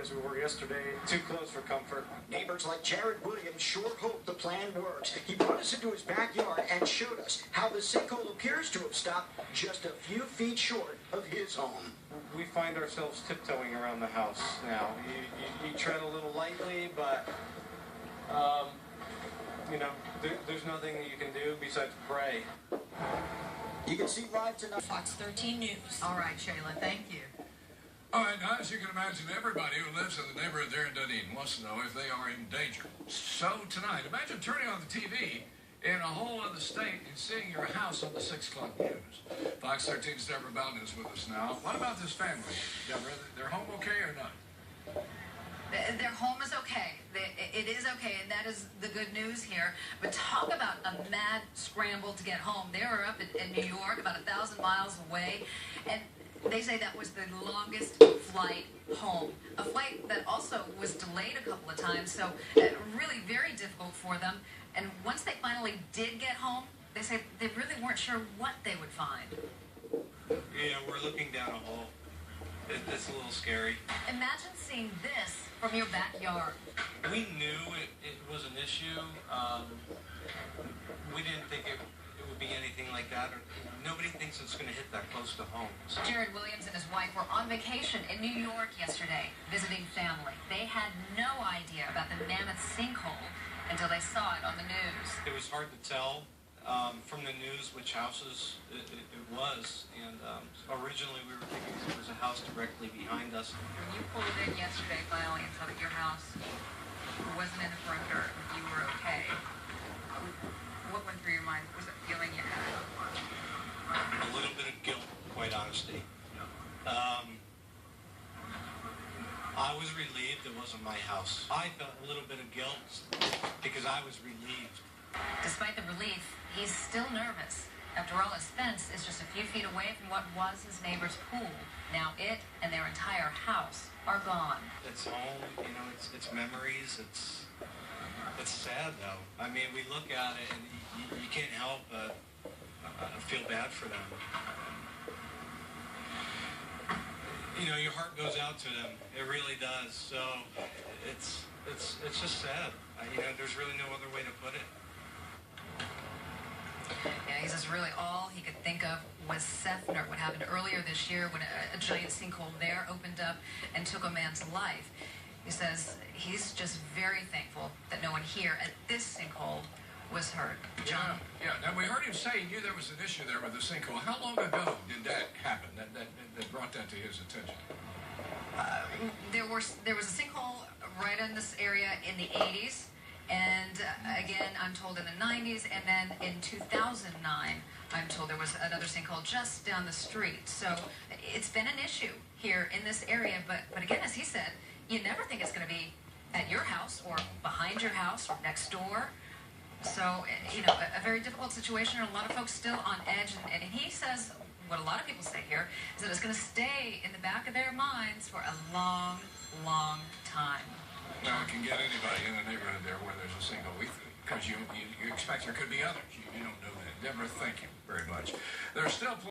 as we were yesterday. Too close for comfort. Neighbors like Jared Williams sure hope the plan works. He brought us into his backyard and showed us how the sinkhole appears to have stopped just a few feet short of his home. We find ourselves tiptoeing around the house now. You tread a little lightly, but, you know, there's nothing that you can do besides pray. You can see live tonight. Fox 13 News. All right, Shayla, thank you. All right, now, as you can imagine, everybody who lives in the neighborhood there in Dunedin wants to know if they are in danger. So tonight, imagine turning on the TV in a whole other state and seeing your house on the 6 o'clock news. Fox 13's Deborah Bowden is with us now. What about this family? Deborah, their home okay or not? Their home is okay. It is okay, and that is the good news here. But talk about a mad scramble to get home. They were up in New York, about 1,000 miles away, and they say that was the longest flight home. A flight that also was delayed a couple of times, so really very difficult for them. And once they finally did get home, they say they really weren't sure what they would find. Yeah, we're looking down a hole. It's a little scary. Imagine seeing this from your backyard. We knew it was an issue. We didn't think it would be anything like that. Nobody thinks it's going to hit that close to home. Jared Williams and his wife were on vacation in New York yesterday, visiting family. They had no idea about the mammoth sinkhole until they saw it on the news. It was hard to tell from the news which houses it was, and originally we were thinking it was a house directly behind us. When you pulled in yesterday finally and saw that your house wasn't in the perimeter, you were okay. What went through your mind? What was the feeling you had? A little bit of guilt, quite honestly. I was relieved it wasn't my house. I felt a little bit of guilt because I was relieved. Despite the relief, he's still nervous. After all, his fence is just a few feet away from what was his neighbor's pool. Now it and their entire house are gone. It's home, you know, it's memories, it's sad though. I mean, we look at it and you can't help but feel bad for them. You know, your heart goes out to them. It really does. So it's just sad. You know, there's really no other way to put it. Yeah, he says really all he could think of was Sefner, what happened earlier this year when a giant sinkhole there opened up and took a man's life. He says he's just very thankful that no one here at this sinkhole was hurt. John? Yeah. Now, we heard him say he knew there was an issue there with the sinkhole. How long ago did that happen, that brought that to his attention? There was a sinkhole right in this area in the 80s. And again, I'm told in the 90s, and then in 2009, I'm told there was another sinkhole just down the street. So it's been an issue here in this area, but again, as he said, you never think it's going to be at your house or behind your house or next door. So, you know, a very difficult situation, and a lot of folks still on edge, and he says, what a lot of people say here, is that it's going to stay in the back of their minds for a long, long time. Now, it can get anybody in the neighborhood there where there's a sinkhole, because you expect there could be others. You don't know that. Deborah, thank you very much. There's still